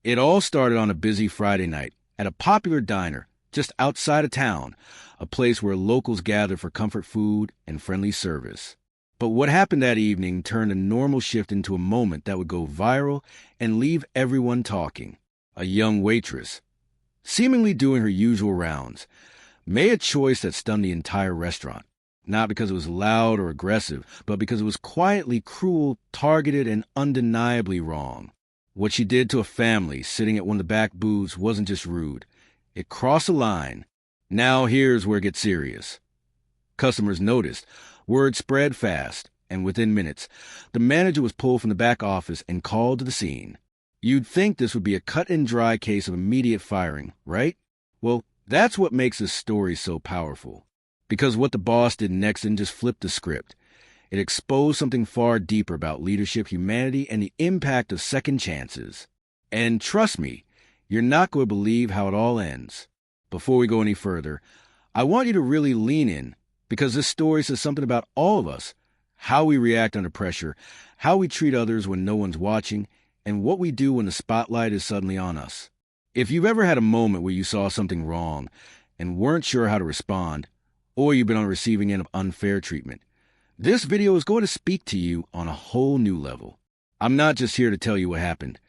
It all started on a busy Friday night at a popular diner just outside of town, a place where locals gather for comfort food and friendly service. But what happened that evening turned a normal shift into a moment that would go viral and leave everyone talking. A young waitress, seemingly doing her usual rounds, made a choice that stunned the entire restaurant. Not because it was loud or aggressive, but because it was quietly cruel, targeted, and undeniably wrong. What she did to a family sitting at one of the back booths wasn't just rude. It crossed a line. Now here's where it gets serious. Customers noticed. Word spread fast, and within minutes, the manager was pulled from the back office and called to the scene. You'd think this would be a cut-and-dry case of immediate firing, right? Well, that's what makes this story so powerful. Because what the boss did next didn't just flip the script. It exposed something far deeper about leadership, humanity, and the impact of second chances. And trust me, you're not going to believe how it all ends. Before we go any further, I want you to really lean in, because this story says something about all of us, how we react under pressure, how we treat others when no one's watching, and what we do when the spotlight is suddenly on us. If you've ever had a moment where you saw something wrong and weren't sure how to respond, or you've been on the receiving end of unfair treatment, this video is going to speak to you on a whole new level. I'm not just here to tell you what happened.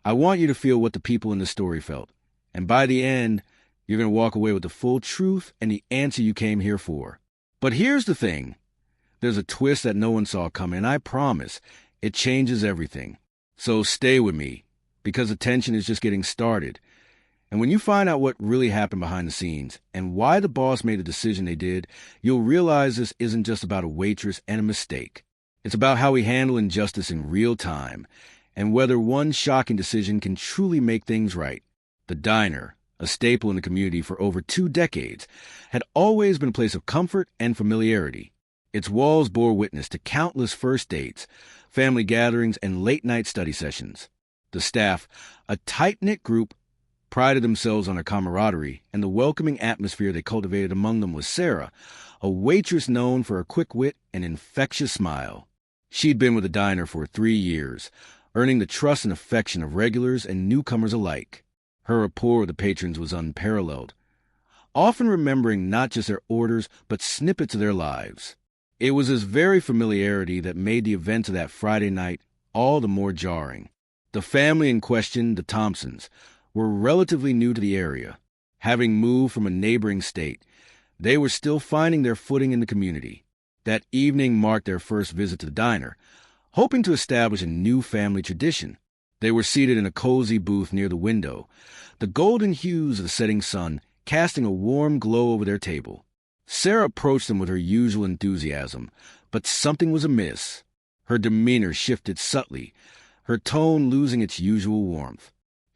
I want you to feel what the people in the story felt. And by the end, you're going to walk away with the full truth and the answer you came here for. But here's the thing. There's a twist that no one saw coming, and I promise it changes everything. So stay with me, because the tension is just getting started. And when you find out what really happened behind the scenes and why the boss made the decision they did, you'll realize this isn't just about a waitress and a mistake. It's about how we handle injustice in real time and whether one shocking decision can truly make things right. The diner, a staple in the community for over 2 decades, had always been a place of comfort and familiarity. Its walls bore witness to countless first dates, family gatherings, and late-night study sessions. The staff, a tight-knit group, prided themselves on their camaraderie, and the welcoming atmosphere they cultivated among them was Sarah, a waitress known for her quick wit and infectious smile. She'd been with the diner for 3 years, earning the trust and affection of regulars and newcomers alike. Her rapport with the patrons was unparalleled, often remembering not just their orders, but snippets of their lives. It was this very familiarity that made the events of that Friday night all the more jarring. The family in question, the Thompsons, were relatively new to the area. Having moved from a neighboring state, they were still finding their footing in the community. That evening marked their first visit to the diner, hoping to establish a new family tradition. They were seated in a cozy booth near the window, the golden hues of the setting sun casting a warm glow over their table. Sarah approached them with her usual enthusiasm, but something was amiss. Her demeanor shifted subtly, her tone losing its usual warmth.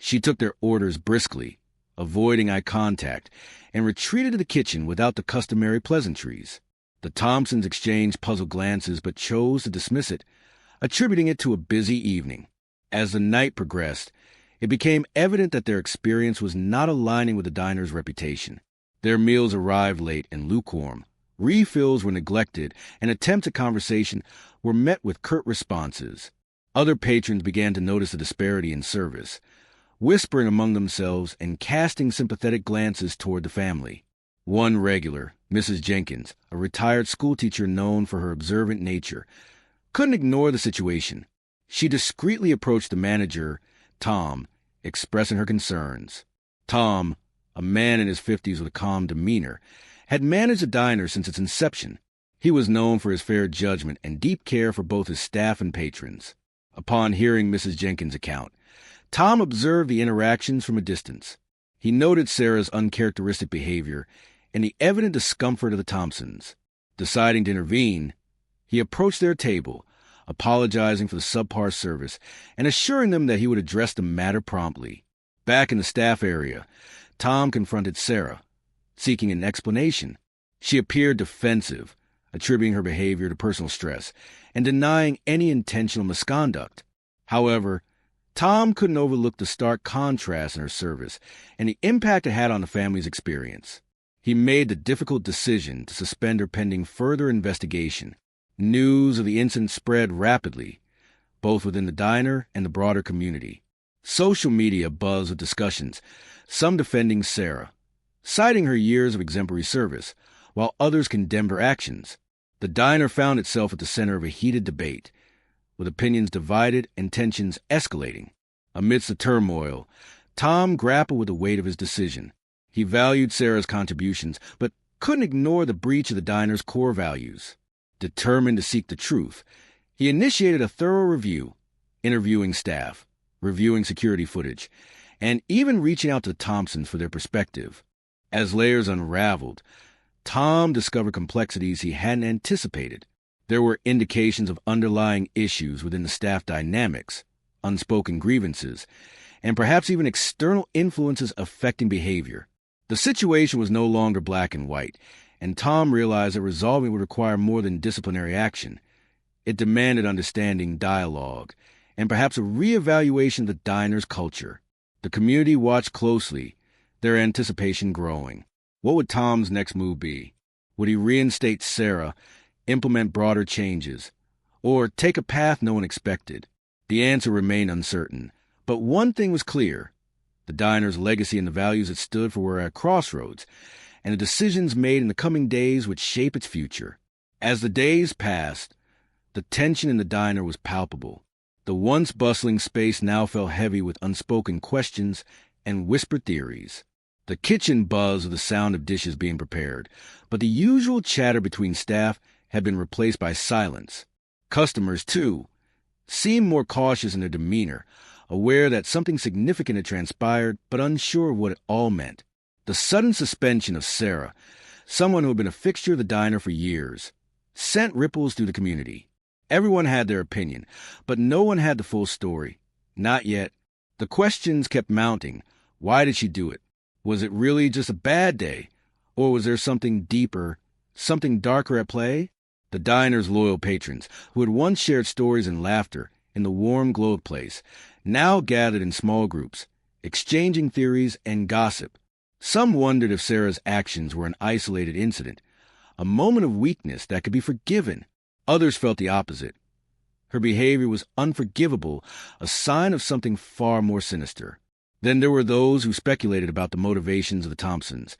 She took their orders briskly, avoiding eye contact, and retreated to the kitchen without the customary pleasantries. The Thompsons exchanged puzzled glances but chose to dismiss it, attributing it to a busy evening. As the night progressed, it became evident that their experience was not aligning with the diner's reputation. Their meals arrived late and lukewarm. Refills were neglected, and attempts at conversation were met with curt responses. Other patrons began to notice the disparity in service, whispering among themselves and casting sympathetic glances toward the family. One regular, Mrs. Jenkins, a retired schoolteacher known for her observant nature, couldn't ignore the situation. She discreetly approached the manager, Tom, expressing her concerns. Tom, a man in his 50s with a calm demeanor, had managed the diner since its inception. He was known for his fair judgment and deep care for both his staff and patrons. Upon hearing Mrs. Jenkins' account, Tom observed the interactions from a distance. He noted Sarah's uncharacteristic behavior and the evident discomfort of the Thompsons. Deciding to intervene, he approached their table, apologizing for the subpar service and assuring them that he would address the matter promptly. Back in the staff area, Tom confronted Sarah, seeking an explanation. She appeared defensive, attributing her behavior to personal stress and denying any intentional misconduct. However, Tom couldn't overlook the stark contrast in her service and the impact it had on the family's experience. He made the difficult decision to suspend her pending further investigation. News of the incident spread rapidly, both within the diner and the broader community. Social media buzzed with discussions, some defending Sarah, citing her years of exemplary service, while others condemned her actions. The diner found itself at the center of a heated debate, with opinions divided and tensions escalating. Amidst the turmoil, Tom grappled with the weight of his decision. He valued Sarah's contributions, but couldn't ignore the breach of the diner's core values. Determined to seek the truth, he initiated a thorough review, interviewing staff, reviewing security footage, and even reaching out to the Thompsons for their perspective. As layers unraveled, Tom discovered complexities he hadn't anticipated. There were indications of underlying issues within the staff dynamics, unspoken grievances, and perhaps even external influences affecting behavior. The situation was no longer black and white, and Tom realized that resolving it would require more than disciplinary action. It demanded understanding, dialogue, and perhaps a reevaluation of the diner's culture. The community watched closely, their anticipation growing. What would Tom's next move be? Would he reinstate Sarah, implement broader changes, or take a path no one expected? The answer remained uncertain, but one thing was clear. The diner's legacy and the values it stood for were at a crossroads, and the decisions made in the coming days would shape its future. As the days passed, the tension in the diner was palpable. The once bustling space now felt heavy with unspoken questions and whispered theories. The kitchen buzzed with the sound of dishes being prepared, but the usual chatter between staff had been replaced by silence. Customers, too, seemed more cautious in their demeanor, aware that something significant had transpired, but unsure of what it all meant. The sudden suspension of Sarah, someone who had been a fixture of the diner for years, sent ripples through the community. Everyone had their opinion, but no one had the full story. Not yet. The questions kept mounting. Why did she do it? Was it really just a bad day? Or was there something deeper, something darker at play? The diner's loyal patrons, who had once shared stories and laughter in the warm glow of the place, now gathered in small groups, exchanging theories and gossip. Some wondered if Sarah's actions were an isolated incident, a moment of weakness that could be forgiven. Others felt the opposite. Her behavior was unforgivable, a sign of something far more sinister. Then there were those who speculated about the motivations of the Thompsons,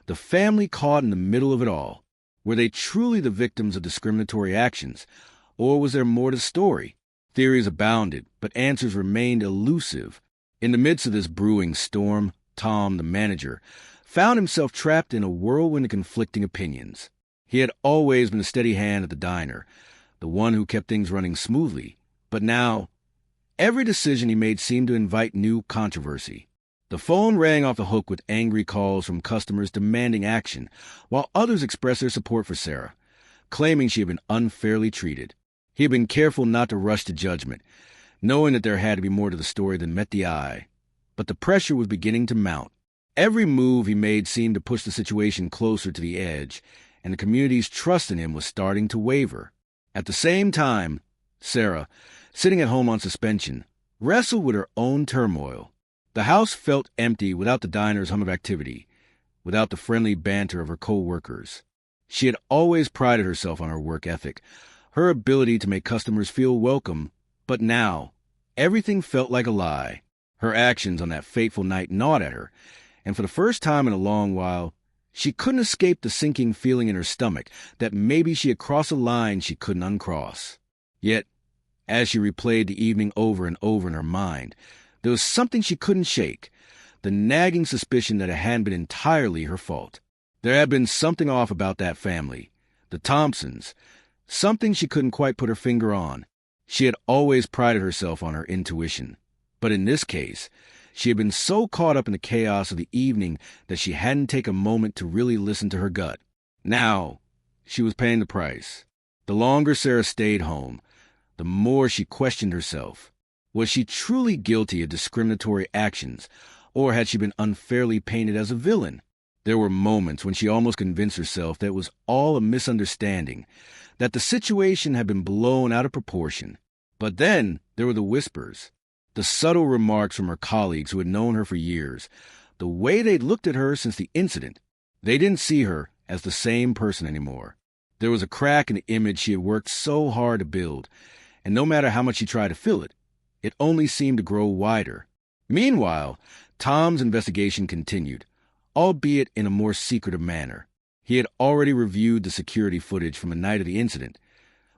the family caught in the middle of it all. Were they truly the victims of discriminatory actions, or was there more to the story? Theories abounded, but answers remained elusive. In the midst of this brewing storm, Tom, the manager, found himself trapped in a whirlwind of conflicting opinions. He had always been a steady hand at the diner, the one who kept things running smoothly, but now every decision he made seemed to invite new controversy. The phone rang off the hook with angry calls from customers demanding action, while others expressed their support for Sarah, claiming she had been unfairly treated. He had been careful not to rush to judgment, knowing that there had to be more to the story than met the eye. But the pressure was beginning to mount. Every move he made seemed to push the situation closer to the edge, and the community's trust in him was starting to waver. At the same time, Sarah, sitting at home on suspension, wrestled with her own turmoil. The house felt empty without the diner's hum of activity, without the friendly banter of her co-workers. She had always prided herself on her work ethic, her ability to make customers feel welcome, but now everything felt like a lie. Her actions on that fateful night gnawed at her, and for the first time in a long while, she couldn't escape the sinking feeling in her stomach that maybe she had crossed a line she couldn't uncross. Yet, as she replayed the evening over and over in her mind, there was something she couldn't shake, the nagging suspicion that it hadn't been entirely her fault. There had been something off about that family, the Thompsons, something she couldn't quite put her finger on. She had always prided herself on her intuition, but in this case, she had been so caught up in the chaos of the evening that she hadn't taken a moment to really listen to her gut. Now, she was paying the price. The longer Sarah stayed home, the more she questioned herself. Was she truly guilty of discriminatory actions, or had she been unfairly painted as a villain? There were moments when she almost convinced herself that it was all a misunderstanding, that the situation had been blown out of proportion. But then there were the whispers, the subtle remarks from her colleagues who had known her for years, the way they'd looked at her since the incident. They didn't see her as the same person anymore. There was a crack in the image she had worked so hard to build, and no matter how much she tried to fill it, it only seemed to grow wider. Meanwhile, Tom's investigation continued, albeit in a more secretive manner. He had already reviewed the security footage from the night of the incident,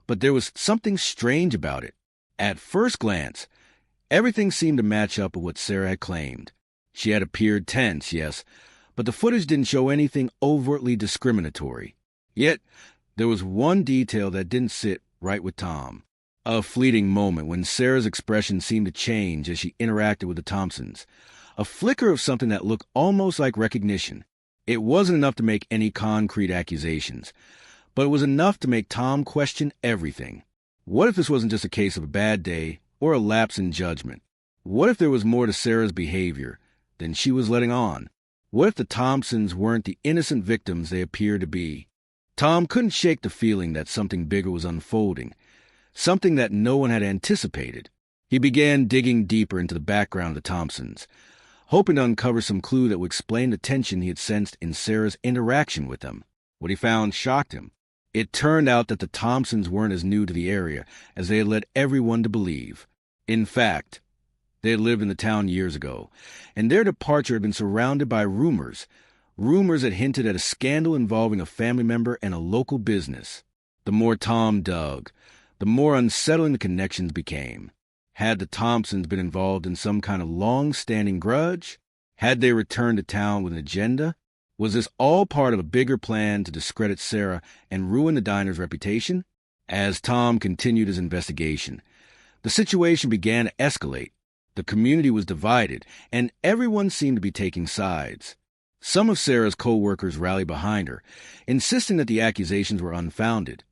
but there was something strange about it. At first glance, everything seemed to match up with what Sarah had claimed. She had appeared tense, yes, but the footage didn't show anything overtly discriminatory. Yet, there was one detail that didn't sit right with Tom. A fleeting moment when Sarah's expression seemed to change as she interacted with the Thompsons. A flicker of something that looked almost like recognition. It wasn't enough to make any concrete accusations, but it was enough to make Tom question everything. What if this wasn't just a case of a bad day or a lapse in judgment? What if there was more to Sarah's behavior than she was letting on? What if the Thompsons weren't the innocent victims they appeared to be? Tom couldn't shake the feeling that something bigger was unfolding, something that no one had anticipated. He began digging deeper into the background of the Thompsons, hoping to uncover some clue that would explain the tension he had sensed in Sarah's interaction with them. What he found shocked him. It turned out that the Thompsons weren't as new to the area as they had led everyone to believe. In fact, they had lived in the town years ago, and their departure had been surrounded by rumors that hinted at a scandal involving a family member and a local business. The more Tom dug, the more unsettling the connections became. Had the Thompsons been involved in some kind of long-standing grudge? Had they returned to town with an agenda? Was this all part of a bigger plan to discredit Sarah and ruin the diner's reputation? As Tom continued his investigation, the situation began to escalate. The community was divided, and everyone seemed to be taking sides. Some of Sarah's co-workers rallied behind her, insisting that the accusations were unfounded,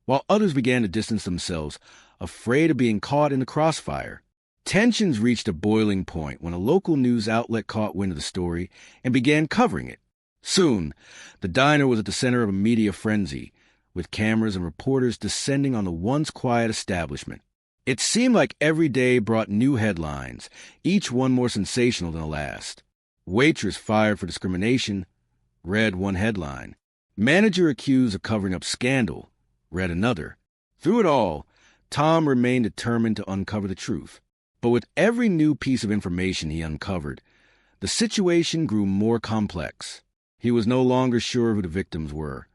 while others began to distance themselves, afraid of being caught in the crossfire. Tensions reached a boiling point when a local news outlet caught wind of the story and began covering it. Soon, the diner was at the center of a media frenzy, with cameras and reporters descending on the once quiet establishment. It seemed like every day brought new headlines, each one more sensational than the last. Waitress fired for discrimination, read one headline. Manager accused of covering up scandal, read another. Through it all, Tom remained determined to uncover the truth. But with every new piece of information he uncovered, the situation grew more complex. He was no longer sure who the victims were,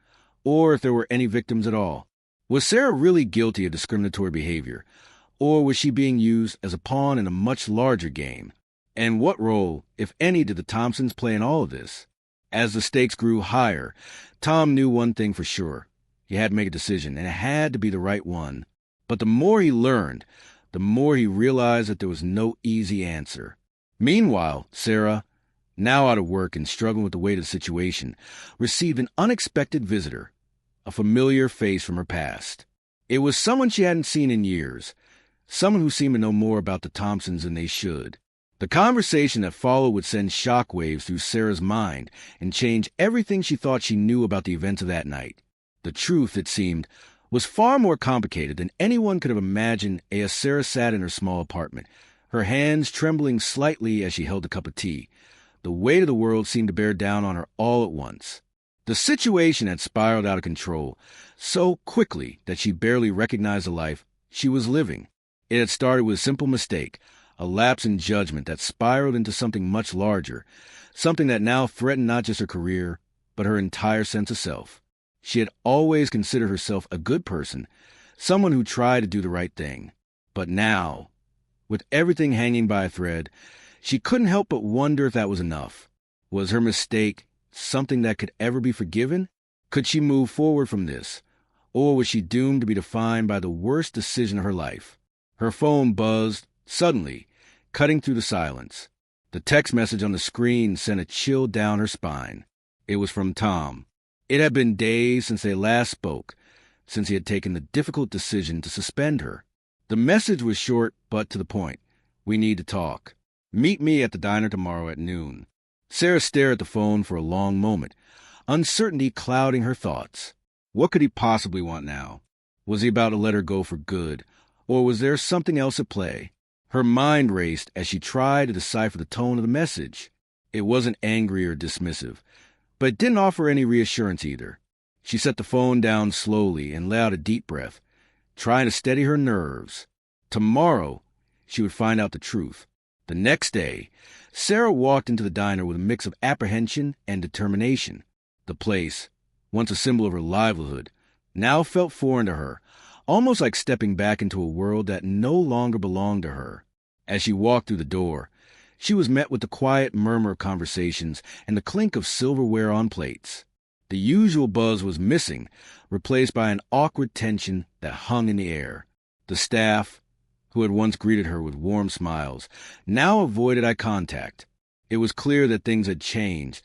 or if there were any victims at all. Was Sarah really guilty of discriminatory behavior, or was she being used as a pawn in a much larger game? And what role, if any, did the Thompsons play in all of this? As the stakes grew higher, Tom knew one thing for sure. He had to make a decision, and it had to be the right one. But the more he learned, the more he realized that there was no easy answer. Meanwhile, Sarah, now out of work and struggling with the weight of the situation, received an unexpected visitor, a familiar face from her past. It was someone she hadn't seen in years, someone who seemed to know more about the Thompsons than they should. The conversation that followed would send shockwaves through Sarah's mind and change everything she thought she knew about the events of that night. The truth, it seemed, was far more complicated than anyone could have imagined as Sarah sat in her small apartment, her hands trembling slightly as she held a cup of tea. The weight of the world seemed to bear down on her all at once. The situation had spiraled out of control so quickly that she barely recognized the life she was living. It had started with a simple mistake, a lapse in judgment that spiraled into something much larger, something that now threatened not just her career, but her entire sense of self. She had always considered herself a good person, someone who tried to do the right thing. But now, with everything hanging by a thread, she couldn't help but wonder if that was enough. Was her mistake something that could ever be forgiven? Could she move forward from this? Or was she doomed to be defined by the worst decision of her life? Her phone buzzed, suddenly, cutting through the silence. The text message on the screen sent a chill down her spine. It was from Tom. It had been days since they last spoke, since he had taken the difficult decision to suspend her. The message was short but to the point. We need to talk. Meet me at the diner tomorrow at noon. Sarah stared at the phone for a long moment, uncertainty clouding her thoughts. What could he possibly want now? Was he about to let her go for good, or was there something else at play? Her mind raced as she tried to decipher the tone of the message. It wasn't angry or dismissive, but it didn't offer any reassurance either. She set the phone down slowly and let out a deep breath, trying to steady her nerves. Tomorrow, she would find out the truth. The next day, Sarah walked into the diner with a mix of apprehension and determination. The place, once a symbol of her livelihood, now felt foreign to her, almost like stepping back into a world that no longer belonged to her. As she walked through the door, she was met with the quiet murmur of conversations and the clink of silverware on plates. The usual buzz was missing, replaced by an awkward tension that hung in the air. The staff, who had once greeted her with warm smiles, now avoided eye contact. It was clear that things had changed,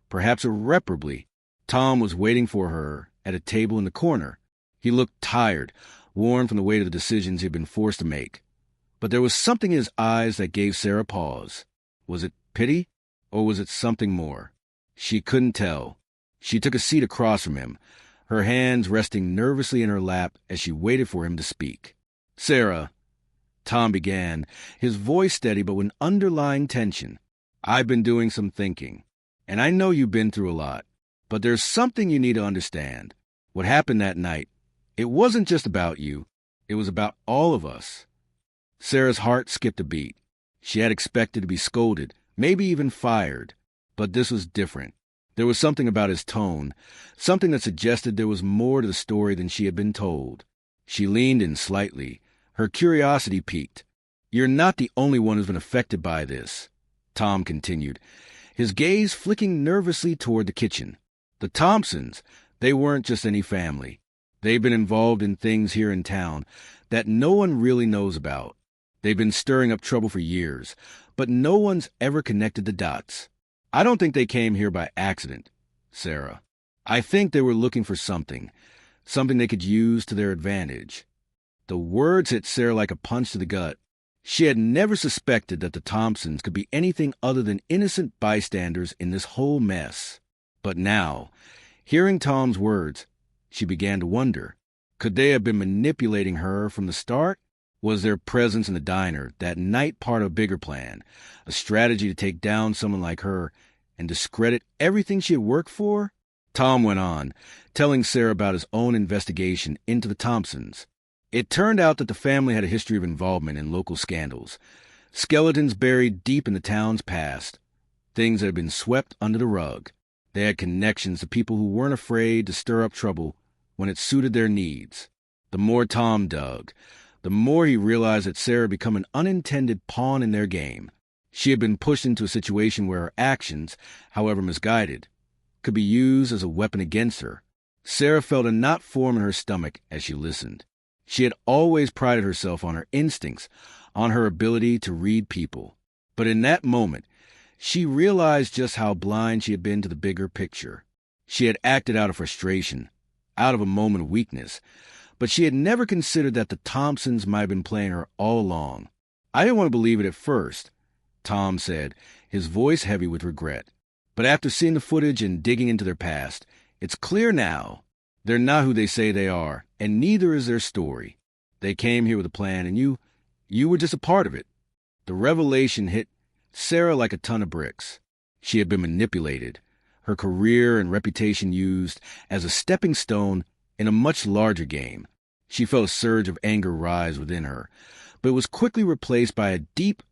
perhaps irreparably. Tom was waiting for her at a table in the corner. He looked tired, worn from the weight of the decisions he had been forced to make. But there was something in his eyes that gave Sarah pause. Was it pity, or was it something more? She couldn't tell. She took a seat across from him, her hands resting nervously in her lap as she waited for him to speak. "Sarah," Tom began, his voice steady but with underlying tension, "I've been doing some thinking, and I know you've been through a lot, but there's something you need to understand. What happened that night, it wasn't just about you. It was about all of us." Sarah's heart skipped a beat. She had expected to be scolded, maybe even fired. But this was different. There was something about his tone, something that suggested there was more to the story than she had been told. She leaned in slightly. Her curiosity piqued. "You're not the only one who's been affected by this," Tom continued, his gaze flicking nervously toward the kitchen. "The Thompsons, they weren't just any family. They've been involved in things here in town that no one really knows about. They've been stirring up trouble for years, but no one's ever connected the dots. I don't think they came here by accident, Sarah. I think they were looking for something they could use to their advantage." The words hit Sarah like a punch to the gut. She had never suspected that the Thompsons could be anything other than innocent bystanders in this whole mess. But now, hearing Tom's words, she began to wonder, could they have been manipulating her from the start? Was their presence in the diner that night part of a bigger plan, a strategy to take down someone like her and discredit everything she had worked for? Tom went on, telling Sarah about his own investigation into the Thompsons. It turned out that the family had a history of involvement in local scandals, skeletons buried deep in the town's past, things that had been swept under the rug. They had connections to people who weren't afraid to stir up trouble when it suited their needs. The more Tom dug, the more he realized that Sarah had become an unintended pawn in their game. She had been pushed into a situation where her actions, however misguided, could be used as a weapon against her. Sarah felt a knot form in her stomach as she listened. She had always prided herself on her instincts, on her ability to read people. But in that moment, she realized just how blind she had been to the bigger picture. She had acted out of frustration, out of a moment of weakness, but she had never considered that the Thompsons might have been playing her all along. "I didn't want to believe it at first," Tom said, his voice heavy with regret. "But after seeing the footage and digging into their past, it's clear now. They're not who they say they are, and neither is their story. They came here with a plan, and you were just a part of it." The revelation hit Sarah like a ton of bricks. She had been manipulated, her career and reputation used as a stepping stone in a much larger game. She felt a surge of anger rise within her, but it was quickly replaced by a deep,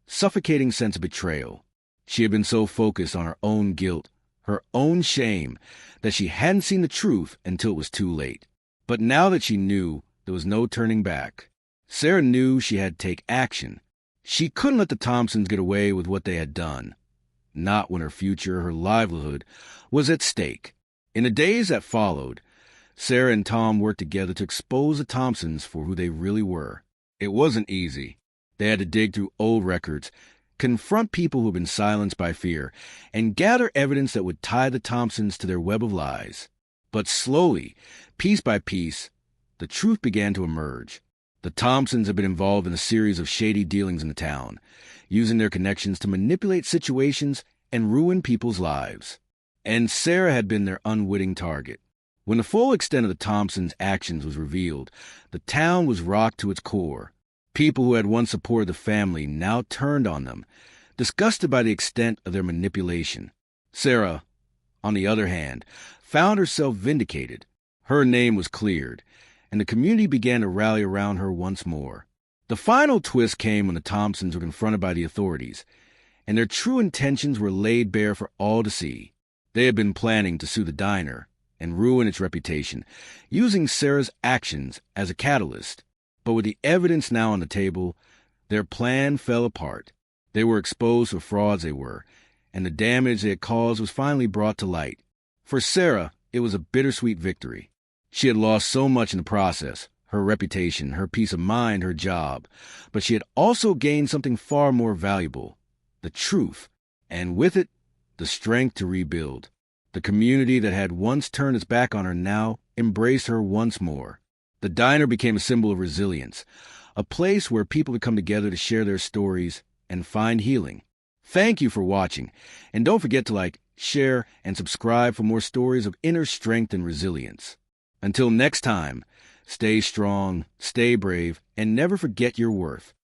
suffocating sense of betrayal. She had been so focused on her own guilt, her own shame, that she hadn't seen the truth until it was too late. But now that she knew, there was no turning back. Sarah knew she had to take action. She couldn't let the Thompsons get away with what they had done. Not when her future, her livelihood, was at stake. In the days that followed, Sarah and Tom worked together to expose the Thompsons for who they really were. It wasn't easy. They had to dig through old records, confront people who had been silenced by fear, and gather evidence that would tie the Thompsons to their web of lies. But slowly, piece by piece, the truth began to emerge. The Thompsons had been involved in a series of shady dealings in the town, using their connections to manipulate situations and ruin people's lives. And Sarah had been their unwitting target. When the full extent of the Thompsons' actions was revealed, the town was rocked to its core. People who had once supported the family now turned on them, disgusted by the extent of their manipulation. Sarah, on the other hand, found herself vindicated. Her name was cleared, and the community began to rally around her once more. The final twist came when the Thompsons were confronted by the authorities, and their true intentions were laid bare for all to see. They had been planning to sue the diner and ruin its reputation, using Sarah's actions as a catalyst. But with the evidence now on the table, their plan fell apart. They were exposed for frauds they were, and the damage they had caused was finally brought to light. For Sarah, it was a bittersweet victory. She had lost so much in the process, her reputation, her peace of mind, her job. But she had also gained something far more valuable, the truth, and with it, the strength to rebuild. The community that had once turned its back on her now embraced her once more. The diner became a symbol of resilience, a place where people could come together to share their stories and find healing. Thank you for watching, and don't forget to like, share, and subscribe for more stories of inner strength and resilience. Until next time, stay strong, stay brave, and never forget your worth.